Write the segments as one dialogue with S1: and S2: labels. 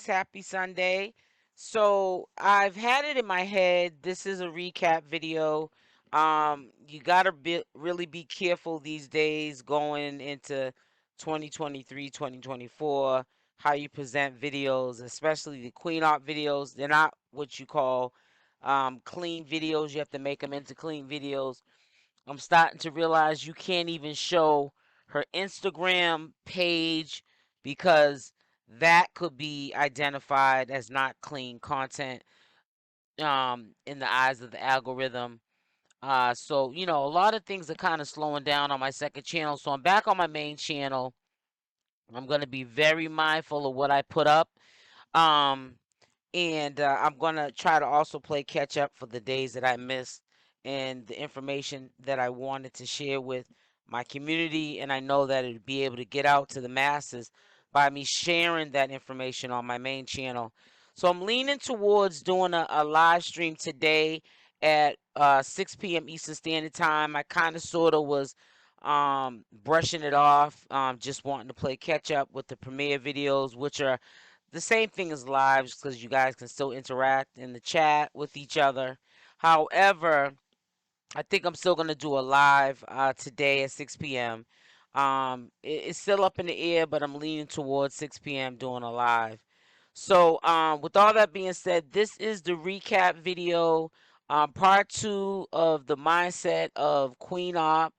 S1: Happy Sunday. So I've had it in my head. This is a recap video. You gotta really be careful these days going into 2023, 2024, how you present videos, especially the Queen Opp videos. They're not what you call clean videos. You have to make them into clean videos. I'm starting to realize you can't even show her Instagram page because that could be identified as not clean content in the eyes of the algorithm. So a lot of things are kind of slowing down on my second channel. So I'm back on my main channel. I'm going to be very mindful of what I put up. Um, and I'm gonna try to also play catch up for the days that I missed and the information that I wanted to share with my community. And I know that it'd be able to get out to the masses by me sharing that information on my main channel. So I'm leaning towards doing a live stream today at 6 p.m. Eastern Standard Time. I kind of sort of was brushing it off, just wanting to play catch up with the premiere videos, which are the same thing as lives because you guys can still interact in the chat with each other. However, I think I'm still gonna do a live today at 6 p.m. It's still up in the air, but I'm leaning towards 6 p.m. doing a live. So, with all that being said, this is the recap video, part two of the mindset of Queen Opp.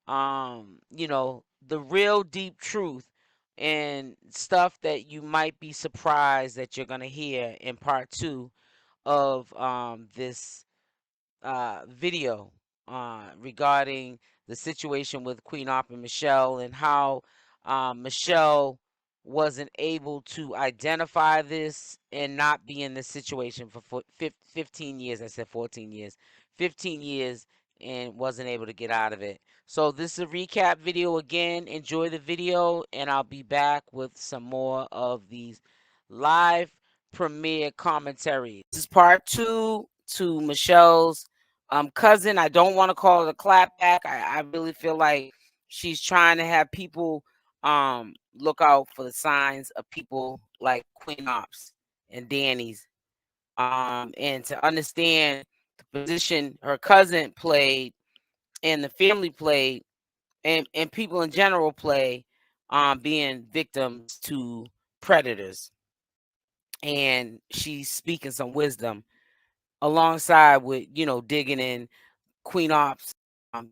S1: The real deep truth and stuff that you might be surprised that you're gonna hear in part two of this video regarding the situation with Queen Opp and Michelle and how Michelle wasn't able to identify this and not be in this situation for 15 years. I said 14 years. 15 years and wasn't able to get out of it. So this is a recap video again. Enjoy the video and I'll be back with some more of these live premiere commentary. This is part two to Michelle's cousin. I don't want to call it a clapback. I really feel like she's trying to have people look out for the signs of people like Queen Ops and Danny's. And to understand the position her cousin played and the family played and people in general play being victims to predators. And she's speaking some wisdom alongside with, digging in Queen Ops. Then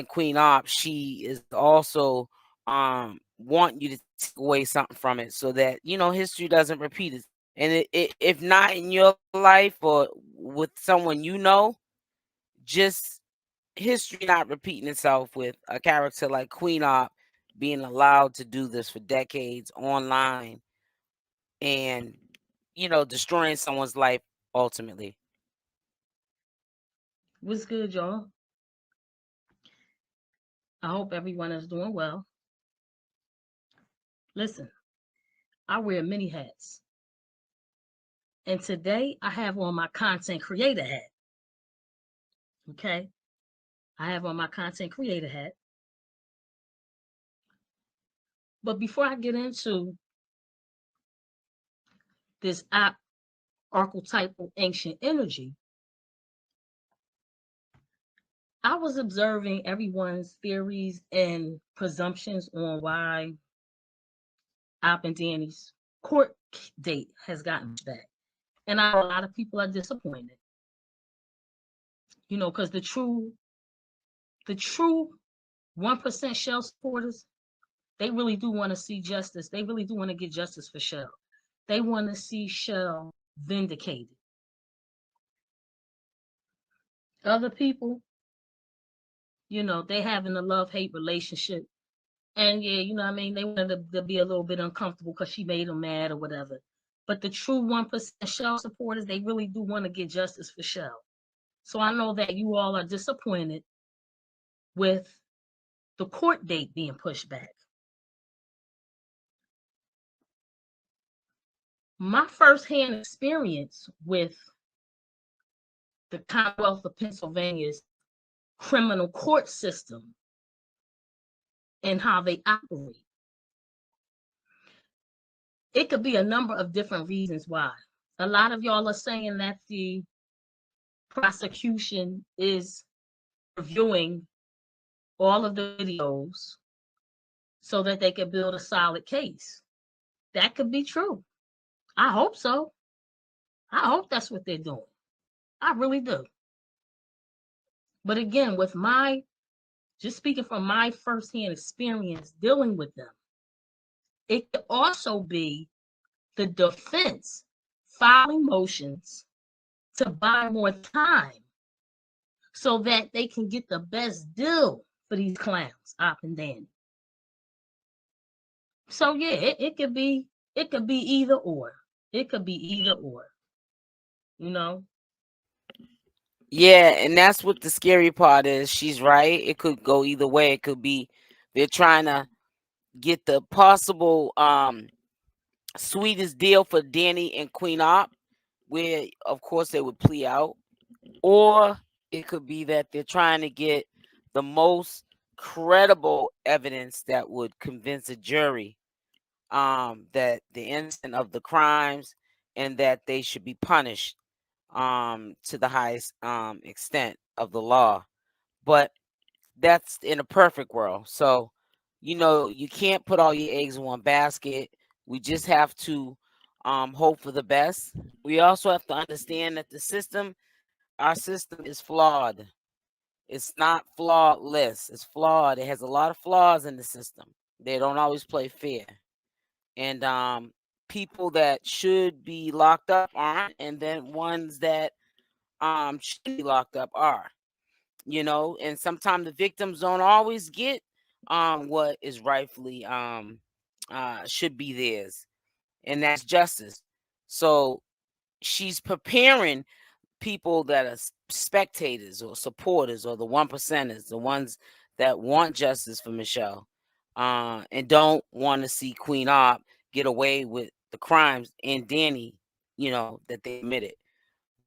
S1: Queen Ops, she is also wanting you to take away something from it so that, history doesn't repeat it. And if not in your life or with someone just history not repeating itself with a character like Queen Opp being allowed to do this for decades online and, destroying someone's life ultimately.
S2: What's good, y'all? I hope everyone is doing well. Listen, I wear many hats. And today I have on my content creator hat. Okay? I have on my content creator hat. But before I get into this archetypal ancient energy, I was observing everyone's theories and presumptions on why Op and Danny's court date has gotten back. And a lot of people are disappointed, because the true 1% Shell supporters, they really do want to see justice. They really do want to get justice for Shell. They want to see Shell vindicated. Other people, they having a love-hate relationship. And yeah, what I mean, they wanted to be a little bit uncomfortable because she made them mad or whatever. But the true 1% Shell supporters, they really do want to get justice for Shell. So I know that you all are disappointed with the court date being pushed back. My firsthand experience with the Commonwealth of Pennsylvania's criminal court system and how they operate. It could be a number of different reasons why. A lot of y'all are saying that the prosecution is reviewing all of the videos so that they can build a solid case. That could be true. I hope so. I hope that's what they're doing. I really do. But again, with my, just speaking from my firsthand experience dealing with them, it could also be the defense filing motions to buy more time so that they can get the best deal for these clowns, Up and Danny. So yeah, it could be either or. It could be either or. You know,
S1: Yeah, and that's what the scary part is. She's right. It could go either way. It could be they're trying to get the possible sweetest deal for Danny and Queen Opp, where of course they would plea out. Or it could be that they're trying to get the most credible evidence that would convince a jury that they're innocent of the crimes and that they should be punished to the highest extent of the law. But that's in a perfect world. So, you can't put all your eggs in one basket. We just have to hope for the best. We also have to understand that our system is flawed. It's not flawless. It's flawed. It has a lot of flaws in the system. They don't always play fair. And people that should be locked up aren't, and then ones that should be locked up are. And sometimes the victims don't always get what is rightfully should be theirs, and that's justice. So she's preparing people that are spectators or supporters or the one percenters, the ones that want justice for Michelle, and don't want to see Queen Opp get away with the crimes and Danny, that they committed.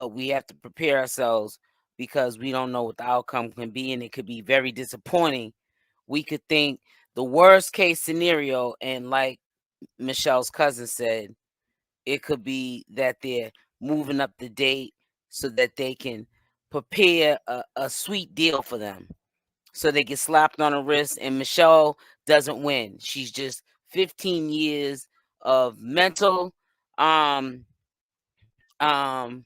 S1: But we have to prepare ourselves because we don't know what the outcome can be, and it could be very disappointing. We could think the worst case scenario, and like Michelle's cousin said, it could be that they're moving up the date so that they can prepare a sweet deal for them. So they get slapped on the wrist, and Michelle doesn't win. She's just 15 years of mental um, um,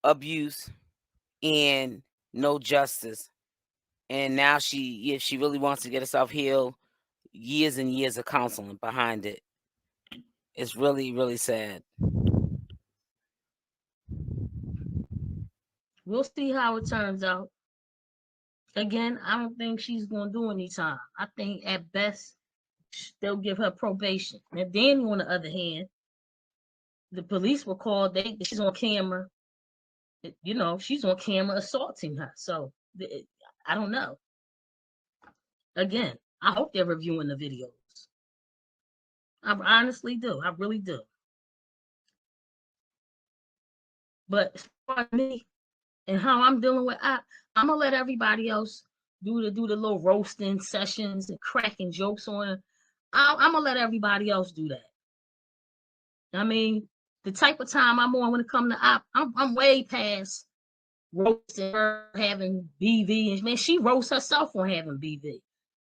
S1: abuse and no justice. And now if she really wants to get herself healed, years and years of counseling behind it. It's really, really sad.
S2: we'll see how it turns out. Again, I don't think she's going to do any time. I think at best they'll give her probation. Now, Danny, on the other hand, the police were called. She's on camera. She's on camera assaulting her. So I don't know. Again, I hope they're reviewing the videos. I honestly do. I really do. But as far as me and how I'm dealing with, I'm gonna let everybody else do the little roasting sessions and cracking jokes on it. I'm gonna let everybody else do that. I mean, the type of time I'm on when it comes to I'm way past roasting her having BV. And man, she roasts herself on having BV.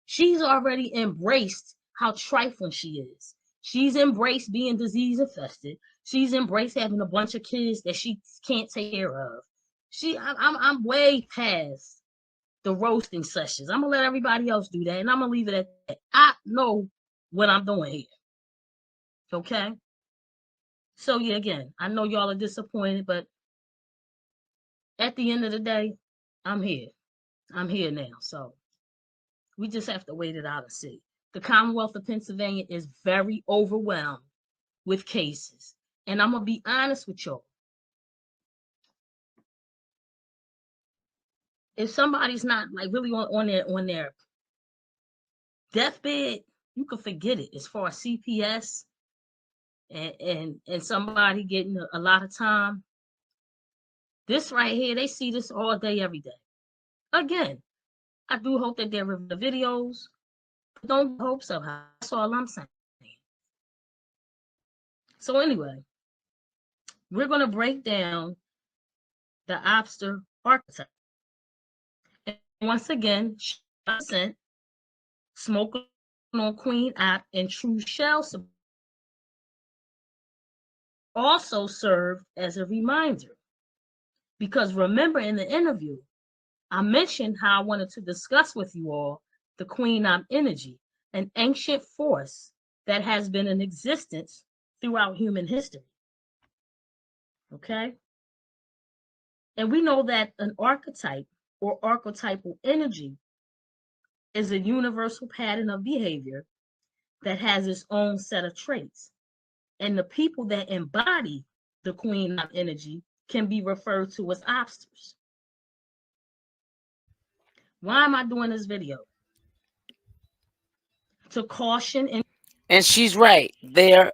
S2: She's already embraced how trifling she is. She's embraced being disease infested. She's embraced having a bunch of kids that she can't take care of. I'm way past the roasting sessions. I'm gonna let everybody else do that, and I'm gonna leave it at that. I know what I'm doing here. Okay. So yeah, again, I know y'all are disappointed, but at the end of the day, I'm here. I'm here now. So we just have to wait it out and see. The Commonwealth of Pennsylvania is very overwhelmed with cases. And I'm gonna be honest with y'all. If somebody's not like really on their deathbed, you can forget it as far as CPS and somebody getting a lot of time. This right here, they see this all day, every day. Again, I do hope that they're reviewing the videos, but don't get hopes up high. That's all I'm saying. So anyway, we're going to break down the obster archetype. And once again, scent, smoking on Queen Opp, and true shell also serve as a reminder. Because remember in the interview, I mentioned how I wanted to discuss with you all the Queen Opp energy, an ancient force that has been in existence throughout human history. Okay? And we know that an archetype or archetypal energy is a universal pattern of behavior that has its own set of traits. And the people that embody the Queen Opp energy can be referred to as obsters. Why am I doing this video? To caution and
S1: And she's right. They're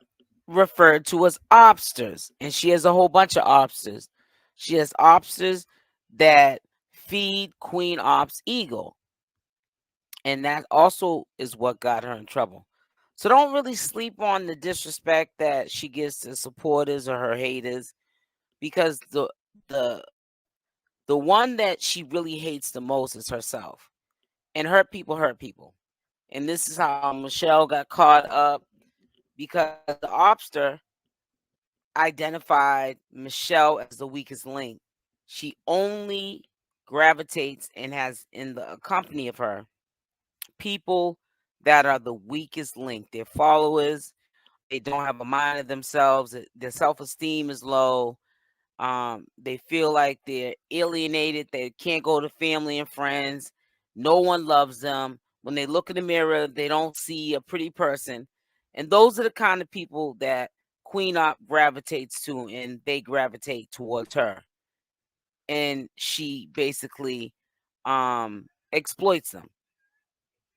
S1: referred to as obsters. And she has a whole bunch of obsters. She has obsters that feed Queen Opp's ego. And that also is what got her in trouble. So don't really sleep on the disrespect that she gives to supporters or her haters, because the the one that she really hates the most is herself. And hurt people hurt people. And this is how Michelle got caught up, because the obster identified Michelle as the weakest link. She only gravitates and has in the company of her people that are the weakest link. Their followers, they don't have a mind of themselves. Their self-esteem is low. They feel like they're alienated. They can't go to family and friends. No one loves them. When they look in the mirror, they don't see a pretty person. And those are the kind of people that Queen Opp gravitates to, and they gravitate towards her. And she basically exploits them.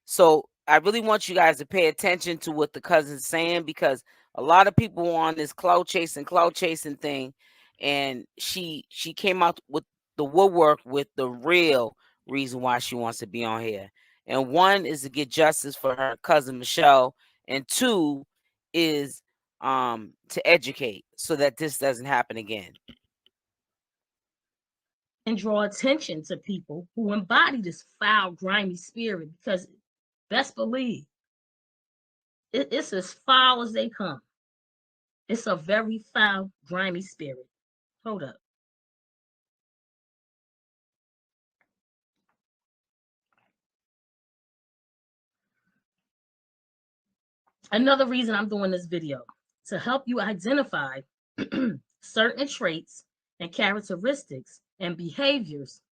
S1: So I really want you guys to pay attention to what the cousin's saying, because a lot of people on this cloud chasing thing, and she came out with the woodwork with the real reason why she wants to be on here. And one is to get justice for her cousin Michelle, and two is to educate so that this doesn't happen again.
S2: draw attention to people who embody this foul, grimy spirit because best believe it's as foul as they come. It's a very foul, grimy spirit. Hold up. Another reason I'm doing this video to help you identify certain traits and characteristics and behaviors,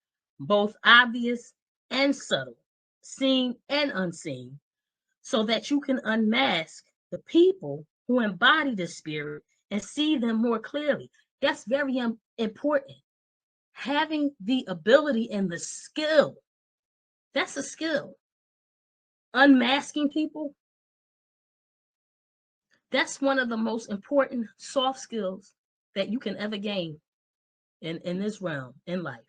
S2: both obvious and subtle, seen and unseen, so that you can unmask the people who embody the spirit and see them more clearly. That's very important. Having the ability and the skill, that's a skill. Unmasking people, that's one of the most important soft skills that you can ever gain in this realm in life.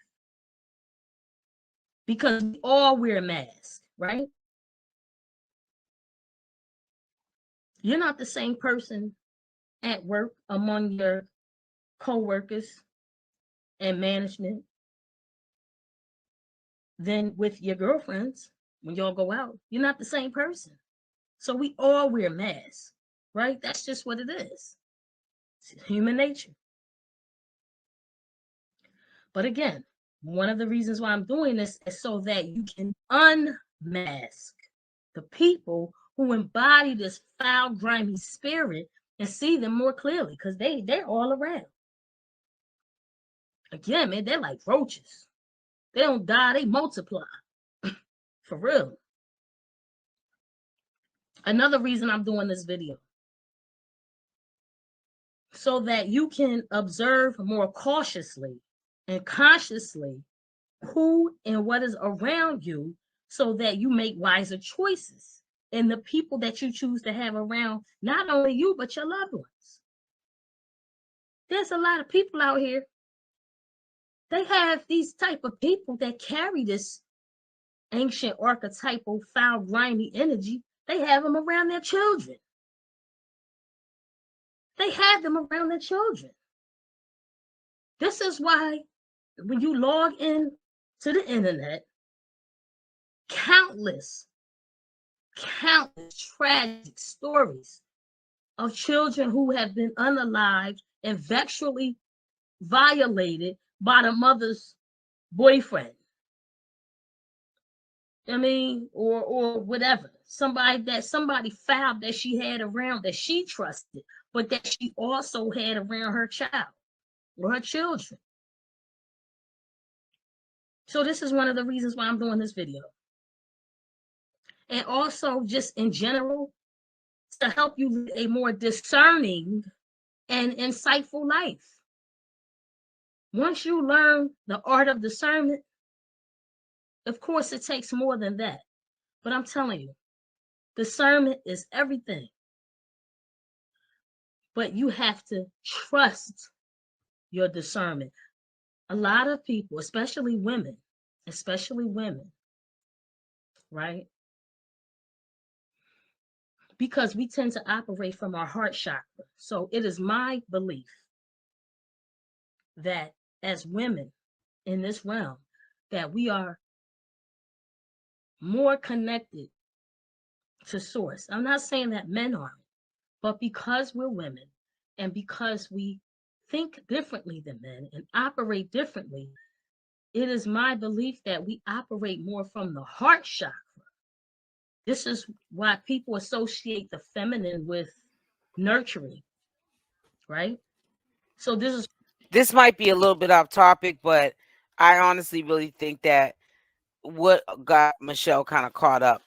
S2: Because we all wear masks, right? You're not the same person at work among your co-workers and management than with your girlfriends when y'all go out. You're not the same person. So we all wear masks, right? That's just what it is. It's human nature. But again, one of the reasons why I'm doing this is so that you can unmask the people who embody this foul, grimy spirit and see them more clearly, because they're all around. Again, man, they're like roaches. They don't die, they multiply. For real. Another reason I'm doing this video, so that you can observe more cautiously and consciously who and what is around you, so that you make wiser choices in the people that you choose to have around, not only you, but your loved ones. There's a lot of people out here. They have these type of people that carry this ancient archetypal foul, grimy energy. They have them around their children. They had them around their children. This is why when you log in to the internet, countless, countless tragic stories of children who have been unalived and sexually violated by the mother's boyfriend. I mean, or whatever. Somebody foul that she had around that she trusted, but that she also had around her child or her children. So this is one of the reasons why I'm doing this video. And also just in general, to help you live a more discerning and insightful life. Once you learn the art of discernment, of course, it takes more than that. But I'm telling you, discernment is everything. But you have to trust your discernment. A lot of people, especially women, right? Because we tend to operate from our heart chakra. So it is my belief that as women in this realm, that we are more connected to source. I'm not saying that men aren't, but because we're women and because we think differently than men and operate differently, it is my belief that we operate more from the heart chakra. This is why people associate the feminine with nurturing, right? So
S1: This might be a little bit off topic, but I honestly really think that what got Michelle kind of caught up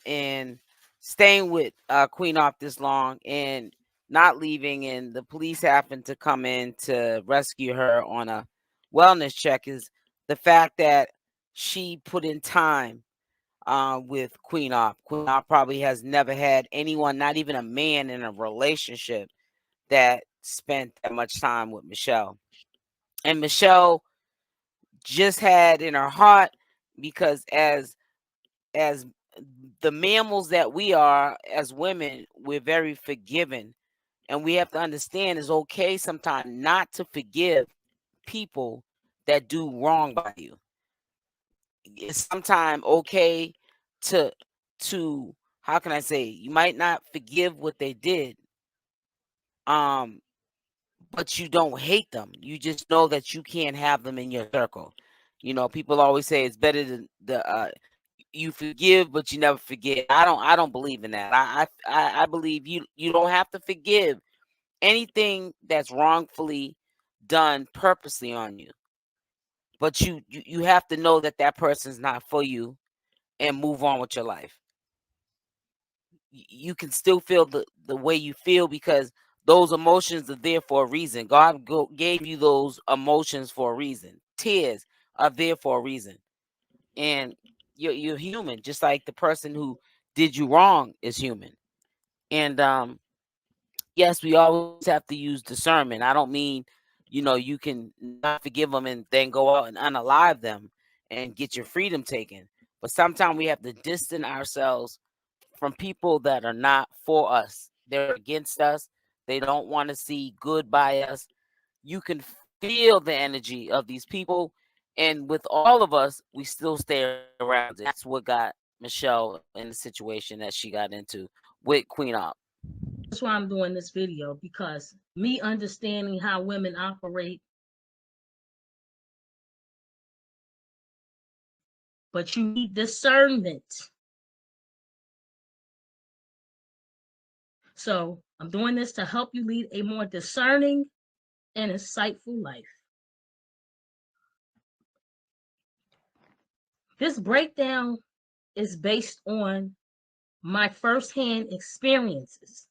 S1: in staying with Queen Opp this long and not leaving, and the police happened to come in to rescue her on a wellness check is the fact that she put in time with Queen Opp. Queen Opp probably has never had anyone, not even a man in a relationship, that spent that much time with Michelle. And Michelle just had in her heart, because as the mammals that we are as women, we're very forgiving. And we have to understand it's okay sometimes not to forgive people that do wrong by you. It's sometimes okay to how can I say, you might not forgive what they did, um, but you don't hate them. You just know that you can't have them in your circle. You know, people always say it's better than you forgive, but you never forget. I don't believe in that. I believe you don't have to forgive anything that's wrongfully done purposely on you, but you have to know that that person's not for you and move on with your life. You can still feel the way you feel, because those emotions are there for a reason. God gave you those emotions for a reason. Tears are there for a reason, and you're human, just like the person who did you wrong is human. And yes, we always have to use discernment. I don't mean, you can not forgive them and then go out and unalive them and get your freedom taken. But sometimes we have to distance ourselves from people that are not for us. They're against us. They don't want to see good by us. You can feel the energy of these people. And with all of us, we still stay around. And that's what got Michelle in the situation that she got into with Queen Op.
S2: that's why I'm doing this video, because me understanding how women operate, but you need discernment. So I'm doing this to help you lead a more discerning and insightful life. This breakdown is based on my firsthand experiences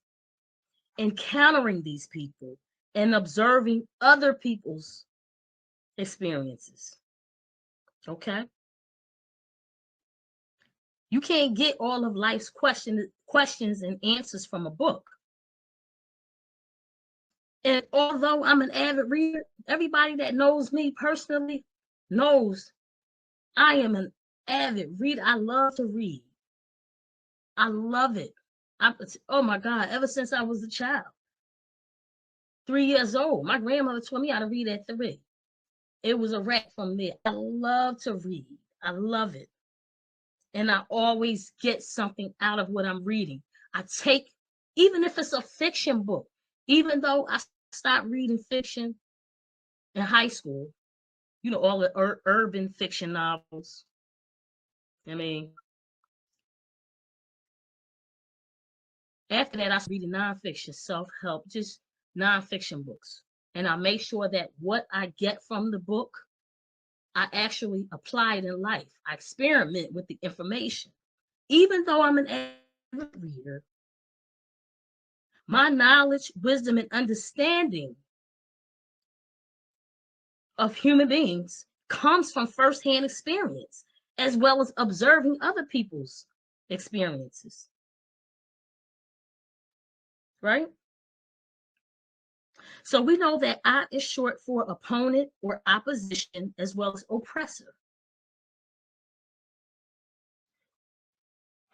S2: encountering these people and observing other people's experiences. Okay? You can't get all of life's questions and answers from a book. And although I'm an avid reader, everybody that knows me personally knows I am an avid reader. I love to read. I love it. Oh my God, ever since I was a child. 3 years old. My grandmother taught me how to read at 3. It was a wrap from there. I love to read. I love it. And I always get something out of what I'm reading. I take, even if it's a fiction book, even though I stopped reading fiction in high school, all the urban fiction novels. I mean, after that, I started reading nonfiction, self help, just nonfiction books. And I make sure that what I get from the book, I actually apply it in life. I experiment with the information. Even though I'm an avid reader, my knowledge, wisdom, and understanding of human beings comes from firsthand experience, as well as observing other people's experiences, right? So we know that "op" is short for opponent or opposition, as well as oppressor.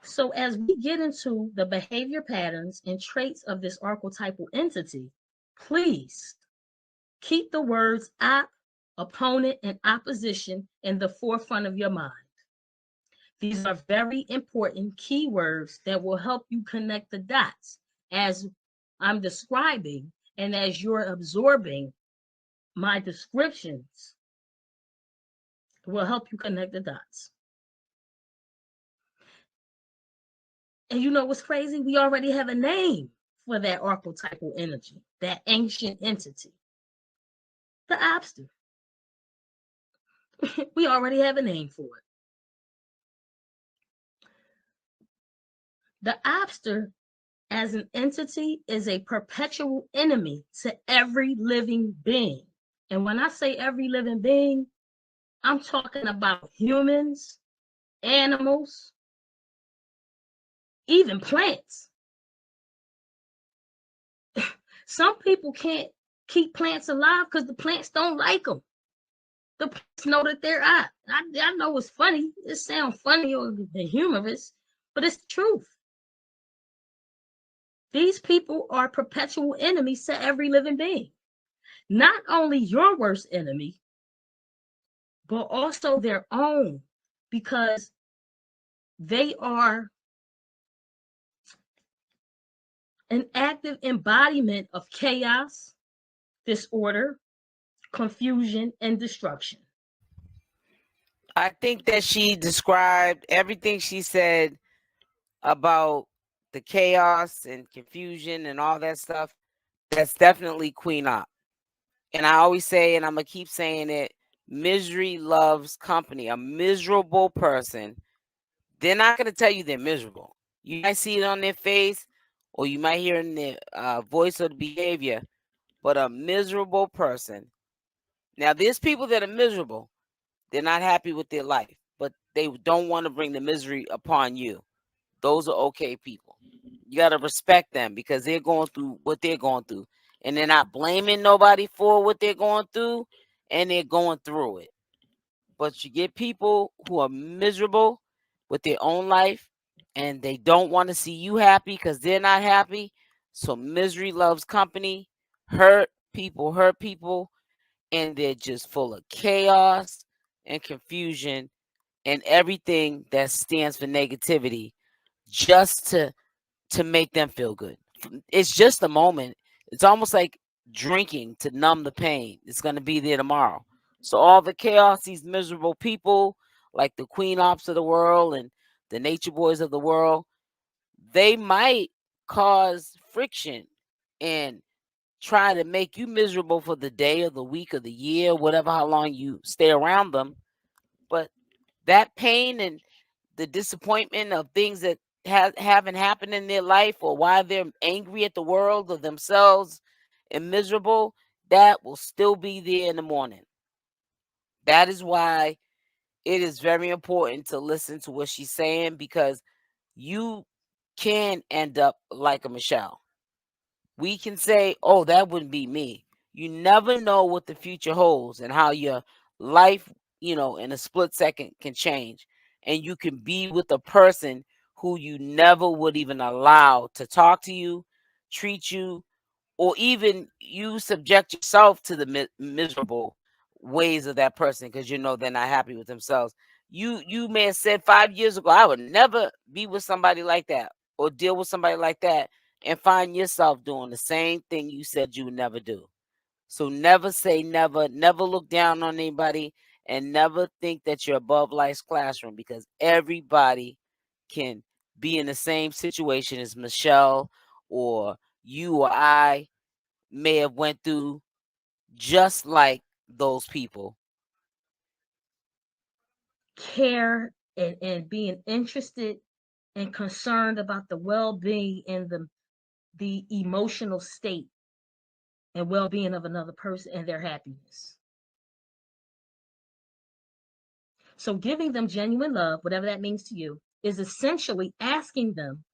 S2: So as we get into the behavior patterns and traits of this archetypal entity, please keep the words "op," opponent, and opposition in the forefront of your mind. These are very important keywords that will help you connect the dots as I'm describing and as you're absorbing my descriptions will help you connect the dots. And you know what's crazy? We already have a name for that archetypal energy, that ancient entity, the obster. We already have a name for it. The obster as an entity is a perpetual enemy to every living being. And when I say every living being, I'm talking about humans, animals, even plants. Some people can't keep plants alive because the plants don't like them. The plants know that they're out. I know it's funny. It sounds funny or humorous, but it's the truth. These people are perpetual enemies to every living being. Not only your worst enemy, but also their own, because they are an active embodiment of chaos, disorder, confusion, and destruction.
S1: I think that she described everything she said about the chaos and confusion and all that stuff. That's definitely Queen Opp. And I always say, and I'm going to keep saying it, misery loves company. A miserable person, they're not going to tell you they're miserable. You might see it on their face or you might hear in their voice or the behavior, but a miserable person. Now, there's people that are miserable. They're not happy with their life, but they don't want to bring the misery upon you. Those are okay people. You got to respect them because they're going through what they're going through. And they're not blaming nobody for what they're going through, and they're going through it. But you get people who are miserable with their own life and they don't want to see you happy because they're not happy. So misery loves company. Hurt people, and they're just full of chaos and confusion and everything that stands for negativity just to make them feel good. It's just a moment. It's almost like drinking to numb the pain. It's going to be there tomorrow. So all the chaos, these miserable people, like the Queen Ops of the world and the Nature Boys of the world, they might cause friction and try to make you miserable for the day or the week or the year, whatever, how long you stay around them. But that pain and the disappointment of things that haven't happened in their life or why they're angry at the world or themselves and miserable, that will still be there in the morning. That is why it is very important to listen to what she's saying, because you can end up like a Michelle. We can say, oh, that wouldn't be me. You never know what the future holds and how your life, in a split second can change. And you can be with a person who you never would even allow to talk to you, treat you, or even you subject yourself to the miserable ways of that person because you know they're not happy with themselves. You may have said 5 years ago, I would never be with somebody like that or deal with somebody like that, and find yourself doing the same thing you said you would never do. So never say never, never look down on anybody, and never think that you're above life's classroom, because everybody can be in the same situation as Michelle or you or I may have went through, just like those people.
S2: Care and being interested and concerned about the well-being and the emotional state and well-being of another person and their happiness. So giving them genuine love, whatever that means to you, is essentially asking them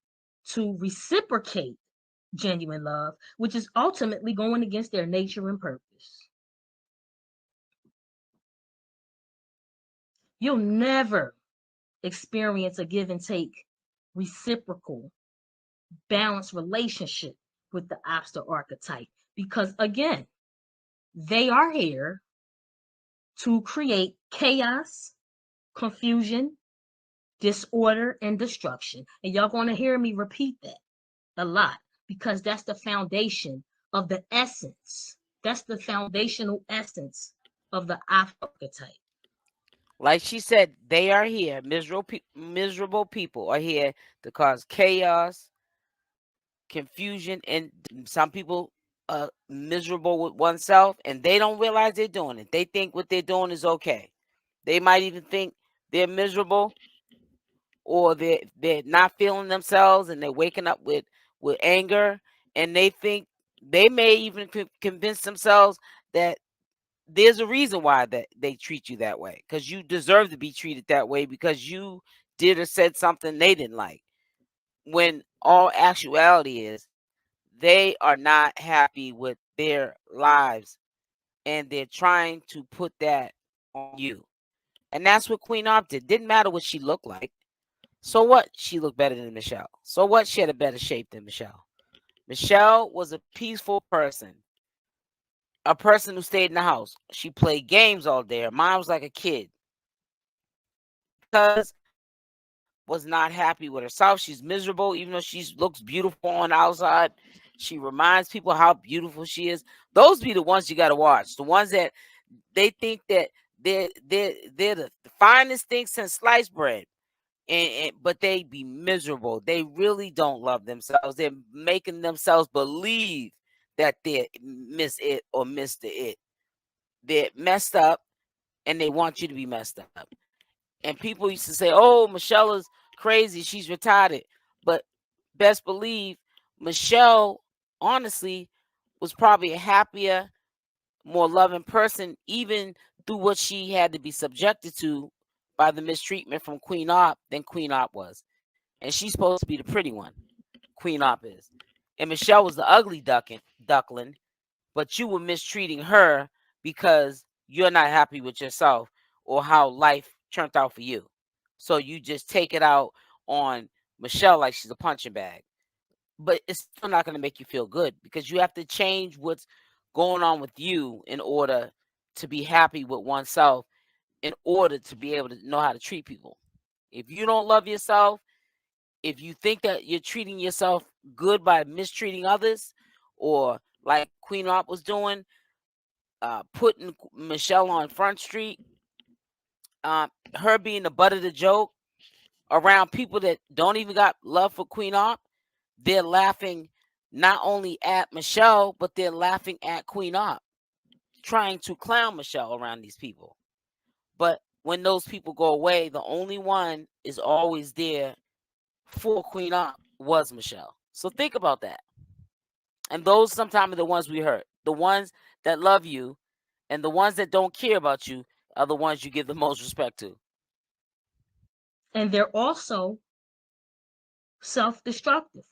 S2: to reciprocate genuine love, which is ultimately going against their nature and purpose. You'll never experience a give and take, reciprocal, balanced relationship with the obstacle archetype because, again, they are here to create chaos, confusion, disorder, and destruction. And y'all going to hear me repeat that a lot because that's the foundation of the essence. That's the foundational essence of the archetype.
S1: Like she said, they are here. Miserable people are here to cause chaos, confusion, and some people miserable with oneself, and they don't realize they're doing it. They think what they're doing is okay. They might even think they're miserable, or they're not feeling themselves, and they're waking up with anger, and they think they may even convince themselves that there's a reason why that they treat you that way, because you deserve to be treated that way because you did or said something they didn't like, when all actuality is they are not happy with their lives, and they're trying to put that on you. And that's what Queen Opp did. Didn't matter what she looked like. So what? She looked better than Michelle. So what? She had a better shape than Michelle. Michelle was a peaceful person, a person who stayed in the house. She played games all day. Her mom was like a kid because was not happy with herself. She's miserable, even though she looks beautiful on the outside. She reminds people how beautiful she is. Those be the ones you got to watch. The ones that they think that they're the finest thing since sliced bread, and but they be miserable. They really don't love themselves. They're making themselves believe that they're miss it or Mr. It. They're messed up, and they want you to be messed up. And people used to say, "Oh, Michelle is crazy. She's retarded." But best believe Michelle, honestly, was probably a happier, more loving person, even through what she had to be subjected to by the mistreatment from Queen Opp, than Queen Opp was. And she's supposed to be the pretty one. Queen Opp is. And Michelle was the ugly duckling, but you were mistreating her because you're not happy with yourself or how life turned out for you. So you just take it out on Michelle like she's a punching bag. But it's still not going to make you feel good, because you have to change what's going on with you in order to be happy with oneself, in order to be able to know how to treat people. If you don't love yourself, if you think that you're treating yourself good by mistreating others, or like Queen Opp was doing, putting Michelle on Front Street, uh, her being the butt of the joke around people that don't even got love for Queen Opp, they're laughing not only at Michelle, but they're laughing at Queen Opp, trying to clown Michelle around these people. But when those people go away, the only one is always there for Queen Opp was Michelle. So think about that. And those sometimes are the ones we hurt. The ones that love you and the ones that don't care about you are the ones you give the most respect to.
S2: And they're also self destructive.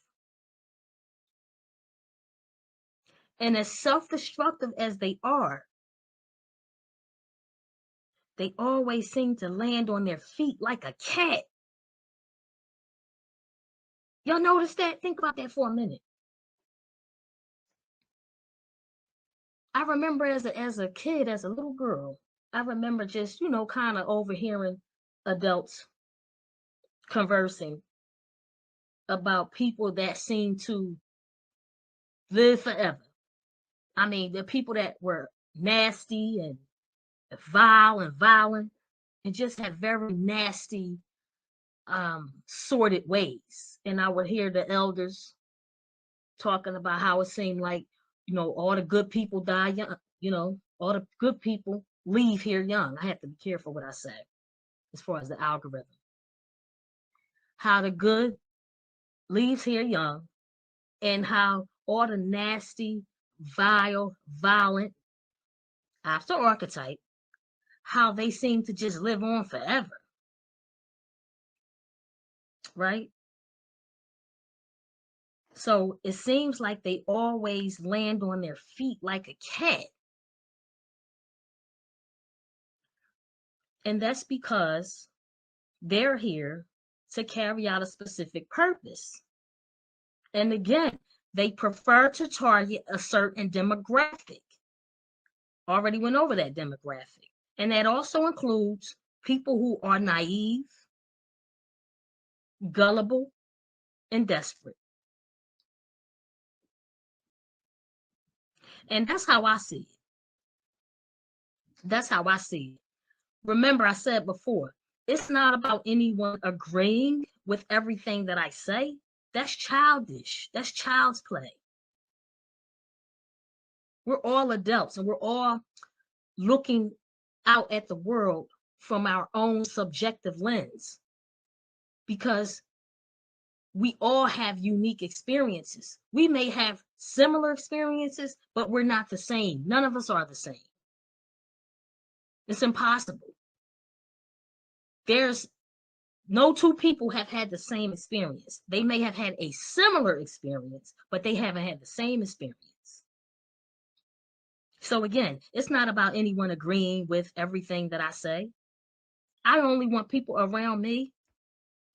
S2: And as self destructive as they are, they always seem to land on their feet like a cat. Y'all notice that? Think about that for a minute. I remember as a kid, as a little girl, I remember just, kind of overhearing adults conversing about people that seem to live forever. I mean, the people that were nasty and vile and violent and just had very nasty, sordid ways. And I would hear the elders talking about how it seemed like, all the good people die young, all the good people leave here young. I have to be careful what I say as far as the algorithm. How the good leaves here young, and how all the nasty, vile, violent, after archetype, how they seem to just live on forever, right? So it seems like they always land on their feet like a cat. And that's because they're here to carry out a specific purpose. And again, they prefer to target a certain demographic. Already went over that demographic. And that also includes people who are naive, gullible, and desperate. And that's how I see it. That's how I see it. Remember, I said before, it's not about anyone agreeing with everything that I say. That's childish. That's child's play. We're all adults and we're all looking out at the world from our own subjective lens because we all have unique experiences. We may have similar experiences, but we're not the same. None of us are the same. It's impossible. There's no two people have had the same experience. They may have had a similar experience, but they haven't had the same experience. So again, it's not about anyone agreeing with everything that I say. I only want people around me,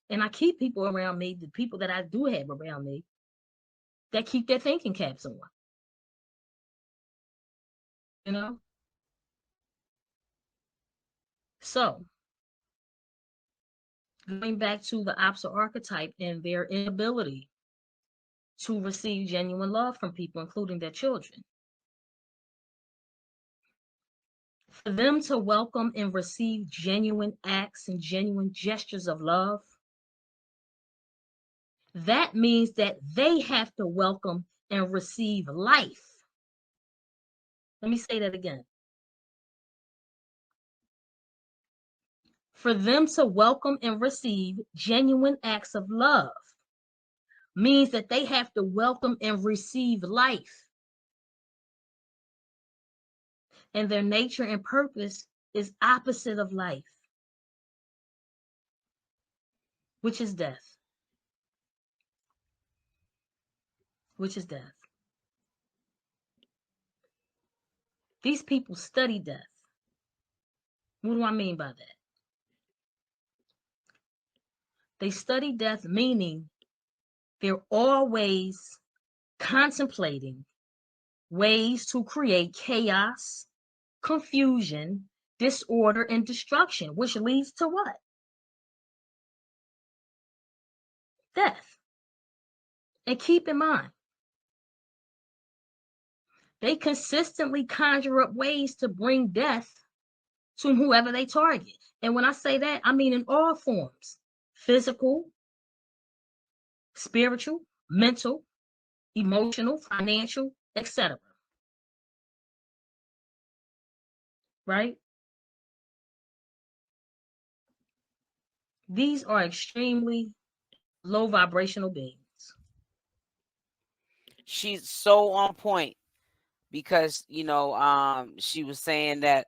S2: and I keep people around me, the people that I do have around me, that keep their thinking caps on. You know? So going back to the opposite archetype and their inability to receive genuine love from people, including their children. For them to welcome and receive genuine acts and genuine gestures of love, that means that they have to welcome and receive life. Let me say that again. For them to welcome and receive genuine acts of love means that they have to welcome and receive life. And their nature and purpose is opposite of life, which is death. Which is death. These people study death. What do I mean by that? They study death, meaning they're always contemplating ways to create chaos, confusion, disorder, and destruction, which leads to what? Death. And keep in mind, they consistently conjure up ways to bring death to whoever they target. And when I say that, I mean in all forms: physical, spiritual, mental, emotional, financial, etc. Right? These are extremely low vibrational beings.
S1: She's so on point because she was saying that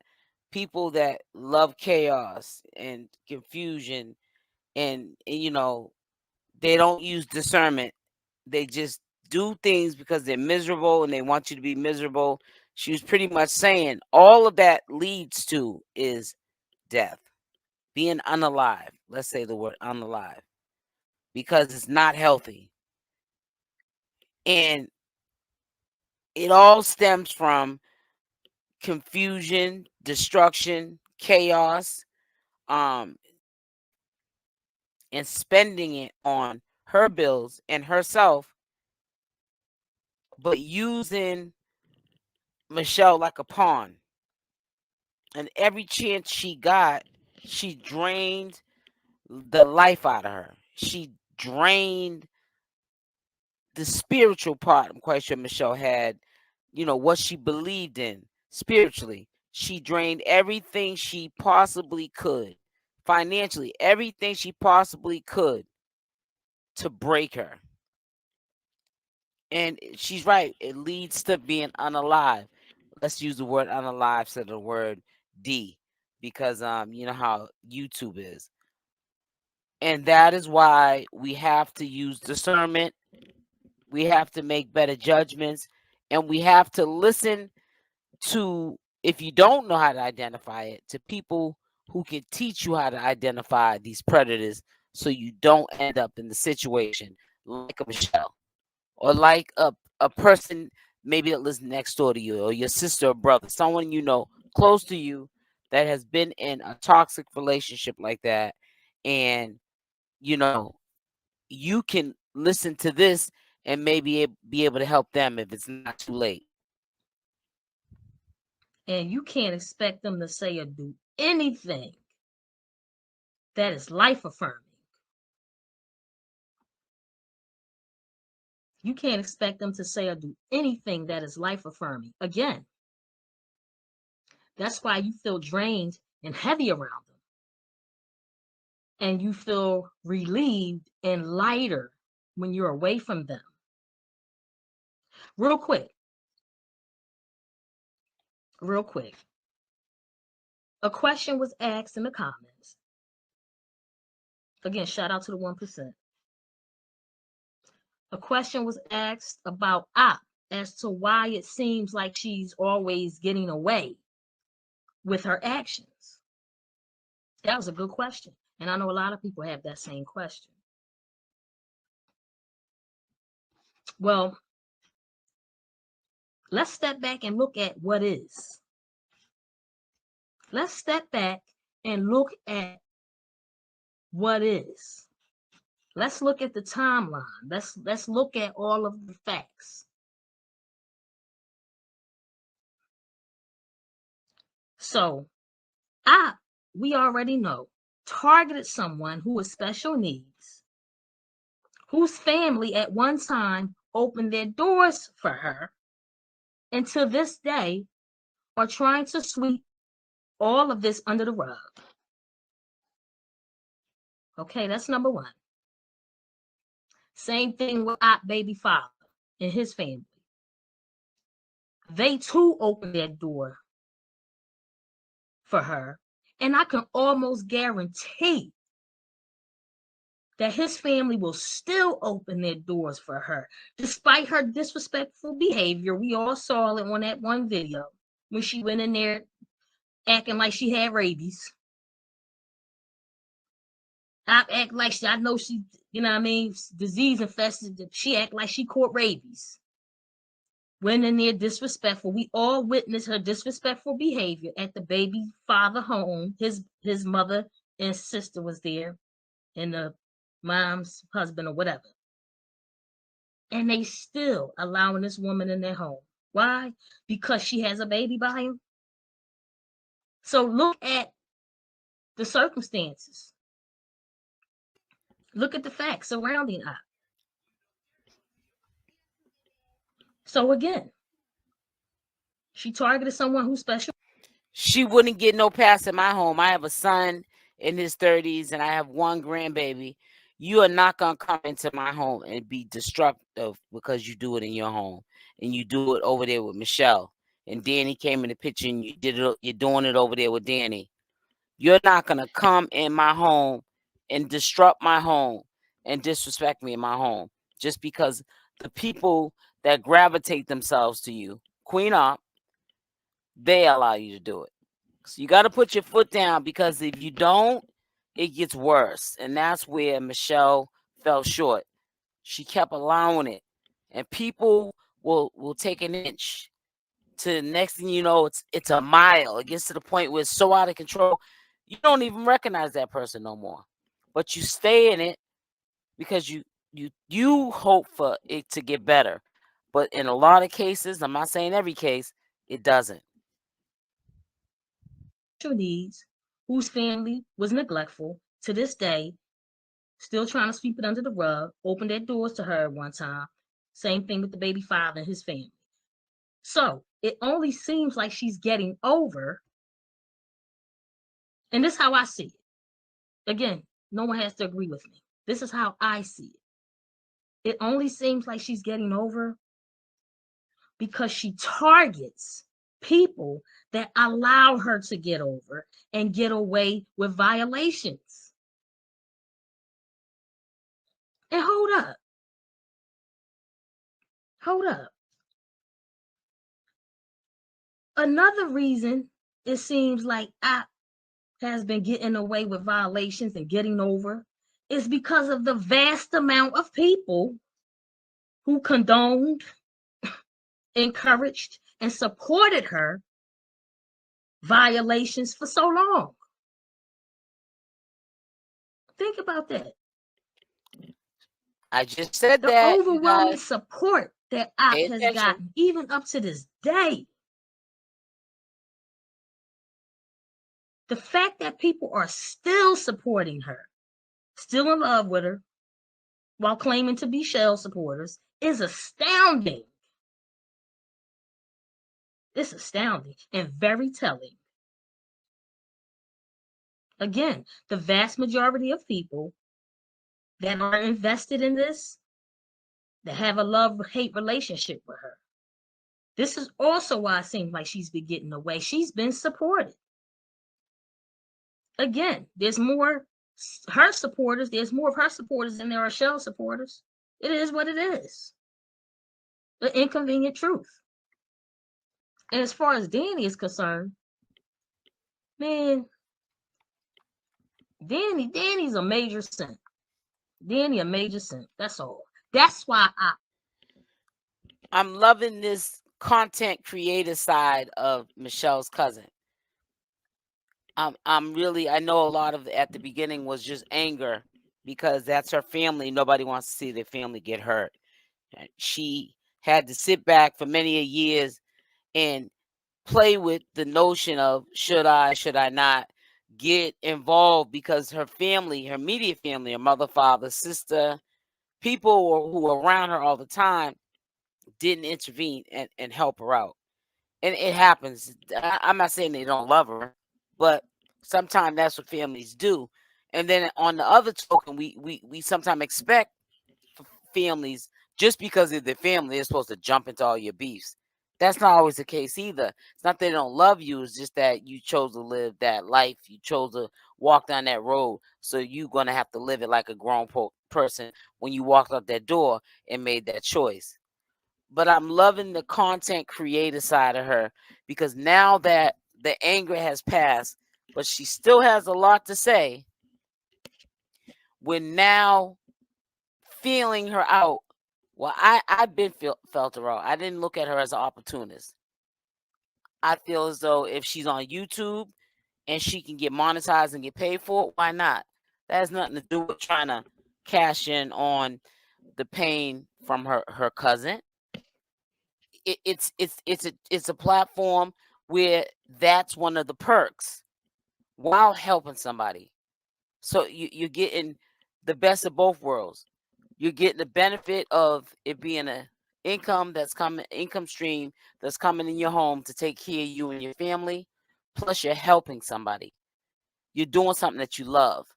S1: people that love chaos and confusion and they don't use discernment. They just do things because they're miserable and they want you to be miserable. She was pretty much saying all of that leads to is death, being unalive. Let's say the word unalive because it's not healthy. And it all stems from confusion, destruction, chaos, um, and spending it on her bills and herself, but using Michelle like a pawn. And every chance she got, she drained the life out of her. She drained the spiritual part. I'm quite sure Michelle had, what she believed in spiritually. She drained everything she possibly could, financially, everything she possibly could to break her. And she's right. It leads to being unalive. Let's use the word unalive instead of the word D, because you know how YouTube is. And that is why we have to use discernment. We have to make better judgments, and we have to listen to, if you don't know how to identify it, to people who can teach you how to identify these predators, so you don't end up in the situation like a Michelle, or like a person maybe that lives next door to you, or your sister or brother, someone close to you, that has been in a toxic relationship like that. And you know you can listen to this and maybe be able to help them if it's not too late.
S2: And you can't expect them to say or do anything that is life affirming. You can't expect them to say or do anything that is life affirming. Again, that's why you feel drained and heavy around them. And you feel relieved and lighter when you're away from them. Real quick, real quick. A question was asked in the comments. Again, shout out to the 1%. A question was asked about Opp as to why it seems like she's always getting away with her actions. That was a good question. And I know a lot of people have that same question. Well, let's step back and look at what is. Let's step back and look at what is. Let's look at the timeline. Let's look at all of the facts. So, we already know, targeted someone who has special needs, whose family at one time opened their doors for her, and to this day are trying to sweep all of this under the rug. Okay, that's number one. Same thing with Opp baby father and his family. They too opened their door for her. And I can almost guarantee that his family will still open their doors for her, despite her disrespectful behavior. We all saw it on that one video when she went in there acting like she had rabies. I act like I know she, disease infested. She act like she caught rabies. Went in there disrespectful. We all witnessed her disrespectful behavior at the baby father home. His mother and sister was there, and the mom's husband or whatever. And they still allowing this woman in their home. Why? Because she has a baby by him. So look at the circumstances. Look at the facts surrounding Opp. So again, she targeted someone who's special.
S1: She wouldn't get no pass in my home. I have a son in his 30s and I have one grandbaby. You are not going to come into my home and be destructive because you do it in your home. And you do it over there with Michelle. And Danny came in the picture and you're doing it over there with Danny. You're not going to come in my home and disrupt my home and disrespect me in my home just because the people that gravitate themselves to you, Queen Opp, they allow you to do it. So you got to put your foot down, because if you don't, it gets worse. And that's where Michelle fell short. She kept allowing it. And people will take an inch to the next thing you know, it's a mile. It gets to the point where it's so out of control, you don't even recognize that person no more. But you stay in it because you hope for it to get better. But in a lot of cases, I'm not saying every case, it doesn't.
S2: Needs, whose family was neglectful to this day, still trying to sweep it under the rug, opened their doors to her at one time. Same thing with the baby father and his family. So it only seems like she's getting over, and this is how I see it. Again, no one has to agree with me. This is how I see it. It only seems like she's getting over because she targets people that allow her to get over and get away with violations. And hold up. Another reason it seems like I has been getting away with violations and getting over is because of the vast amount of people who condoned, encouraged, and supported her violations for so long. Think about that.
S1: I just said
S2: The
S1: that, you
S2: overwhelming
S1: guys.
S2: support that Opp
S1: Pay
S2: has
S1: attention.
S2: gotten, even up to this day. The fact that people are still supporting her, still in love with her, while claiming to be Shell supporters, is astounding. It's astounding and very telling. Again, the vast majority of people that are invested in this, that have a love-hate relationship with her. This is also why it seems like she's been getting away. She's been supported. Again, there's more her supporters. There's more of her supporters than there are Shell supporters. It is what it is. The inconvenient truth. And as far as Danny is concerned, man, Danny's a major simp. Danny a major simp. That's all. That's why
S1: I'm loving this content creator side of Michelle's cousin. I'm really, I know a lot of at the beginning was just anger because that's her family. Nobody wants to see their family get hurt. She had to sit back for many a years and play with the notion of should I not get involved, because her family, her immediate family, her mother, father, sister, people who were around her all the time didn't intervene and help her out. And it happens. I'm not saying they don't love her, but sometimes that's what families do. And then on the other token, we sometimes expect families, just because of their family, they're supposed to jump into all your beefs. That's not always the case either. It's not that they don't love you, it's just that you chose to live that life. You chose to walk down that road. So you're going to have to live it like a grown person when you walked out that door and made that choice. But I'm loving the content creator side of her, because now that the anger has passed, but she still has a lot to say, we're now feeling her out. Well, I've been felt her out. I didn't look at her as an opportunist. I feel as though if she's on YouTube and she can get monetized and get paid for it, why not? That has nothing to do with trying to cash in on the pain from her cousin. It's a platform where that's one of the perks while helping somebody. So you're getting the best of both worlds. You're getting the benefit of it being a income stream that's coming in your home to take care of you and your family. Plus, you're helping somebody. You're doing something that you love.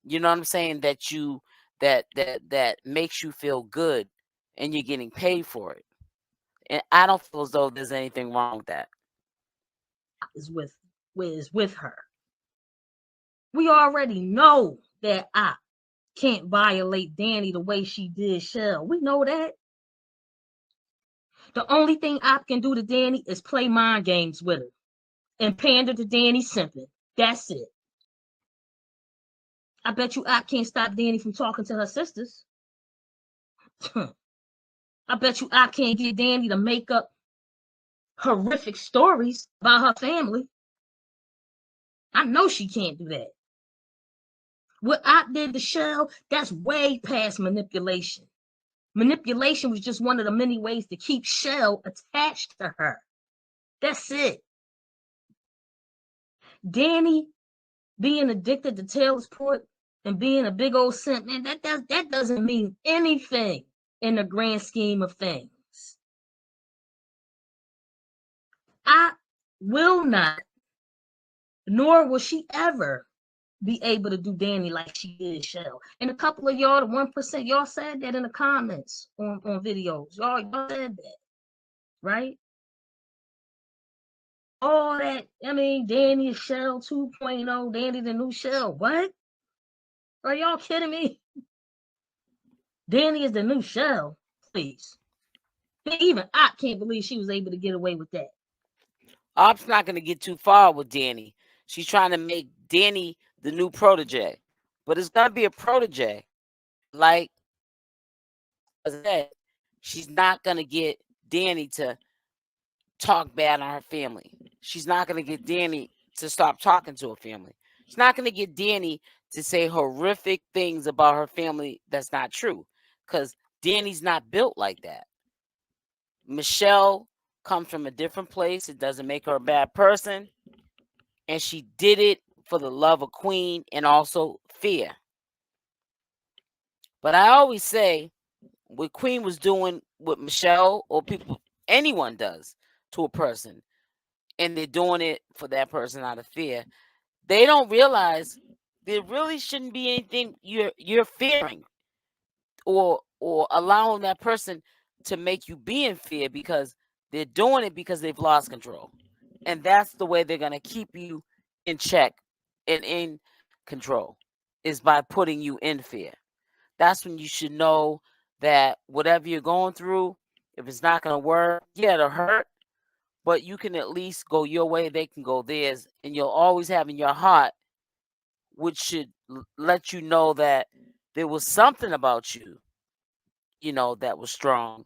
S1: You know what I'm saying? That makes you feel good, and you're getting paid for it. And I don't feel as though there's anything wrong with that.
S2: is with her. We already know that I can't violate Danny the way she did Shell. We know that. The only thing I can do to Danny is play mind games with her and pander to Danny simping. That's it. I bet you I can't stop Danny from talking to her sisters. I bet you I can't get Danny to make up horrific stories about her family. I know she can't do that. What I did to Shell, that's way past manipulation. Manipulation was just one of the many ways to keep Shell attached to her. That's it. Danny being addicted to Taylor's Port and being a big old simp, man, that doesn't mean anything in the grand scheme of things. I will not, nor will she ever be able to do Danny like she did Shell. And a couple of y'all, the 1%, y'all said that in the comments on videos. Y'all said that, right? All that, I mean, Danny is Shell 2.0, Danny the new Shell. What? Are y'all kidding me? Danny is the new Shell. Please. Even I can't believe she was able to get away with that.
S1: Opp's not going to get too far with Danny. She's trying to make Danny the new protege. But it's going to be a protege. Like I said, she's not going to get Danny to talk bad on her family. She's not going to get Danny to stop talking to her family. She's not going to get Danny to say horrific things about her family that's not true. Because Danny's not built like that. Michelle comes from a different place. It doesn't make her a bad person. And she did it for the love of Queen and also fear. But I always say what Queen was doing with Michelle or people, anyone does to a person, and they're doing it for that person out of fear, they don't realize there really shouldn't be anything you're fearing or allowing that person to make you be in fear, because they're doing it because they've lost control. And that's the way they're going to keep you in check and in control, is by putting you in fear. That's when you should know that whatever you're going through, if it's not going to work, yeah, it'll hurt, but you can at least go your way, they can go theirs, and you'll always have in your heart, which should let you know that there was something about you, that was strong.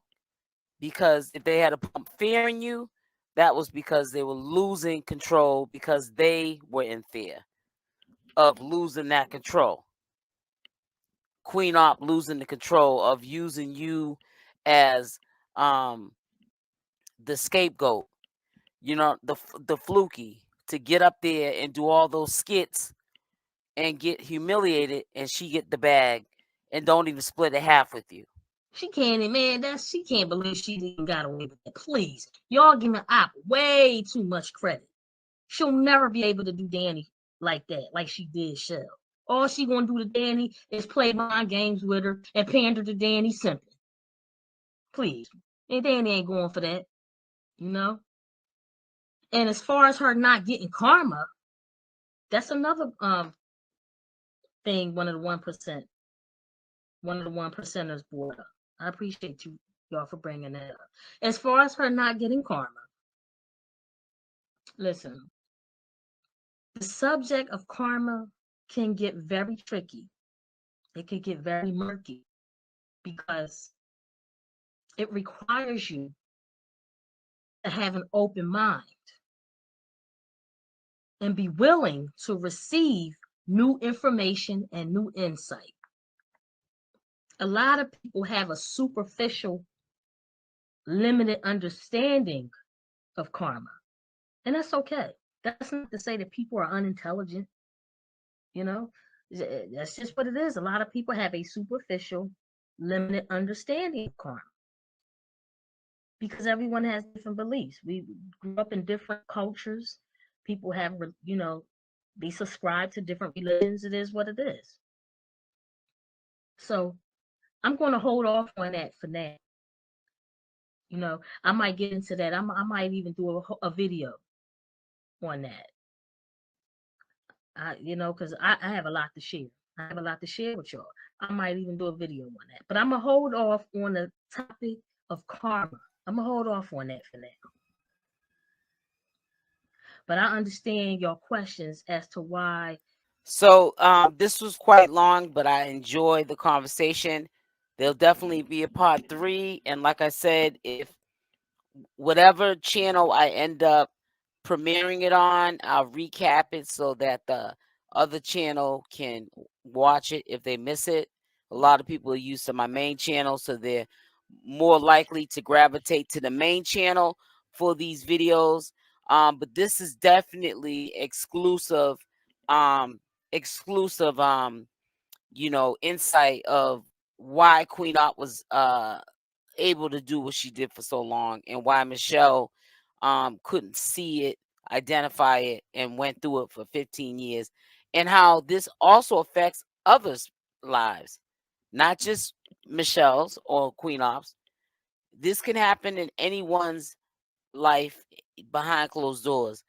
S1: Because if they had to pump fear in you, that was because they were losing control, because they were in fear of losing that control. Queen Opp losing the control of using you as the scapegoat, the fluky, to get up there and do all those skits and get humiliated, and she get the bag and don't even split it half with you.
S2: She can't, man, she can't believe she even got away with that. Please. Y'all giving Opp way too much credit. She'll never be able to do Danny like that, like she did Shell. All she gonna do to Danny is play mind games with her and pander to Danny simply. Please. And Danny ain't going for that, you know? And as far as her not getting karma, that's another thing one of the 1%, one of the 1%ers brought up. I appreciate y'all for bringing that up. As far as her not getting karma, listen, the subject of karma can get very tricky. It can get very murky because it requires you to have an open mind and be willing to receive new information and new insight. A lot of people have a superficial, limited understanding of karma, and that's okay. That's not to say that people are unintelligent, you know. That's just what it is. A lot of people have a superficial, limited understanding of karma because everyone has different beliefs. We grew up in different cultures. People have, they subscribe to different religions. It is what it is. So I'm going to hold off on that for now. I might get into that. I might even do a video on that. Because I have a lot to share. I have a lot to share with y'all. I might even do a video on that. But I'm going to hold off on the topic of karma. I'm going to hold off on that for now. But I understand your questions as to why.
S1: So this was quite long, but I enjoyed the conversation. There'll definitely be a part 3. And like I said, if whatever channel I end up premiering it on, I'll recap it so that the other channel can watch it if they miss it. A lot of people are used to my main channel, so they're more likely to gravitate to the main channel for these videos. But this is definitely exclusive, insight of why Queen Opp was able to do what she did for so long, and why Michelle couldn't see it, identify it, and went through it for 15 years, and how this also affects others' lives, not just Michelle's or Queen Ops. This can happen in anyone's life behind closed doors.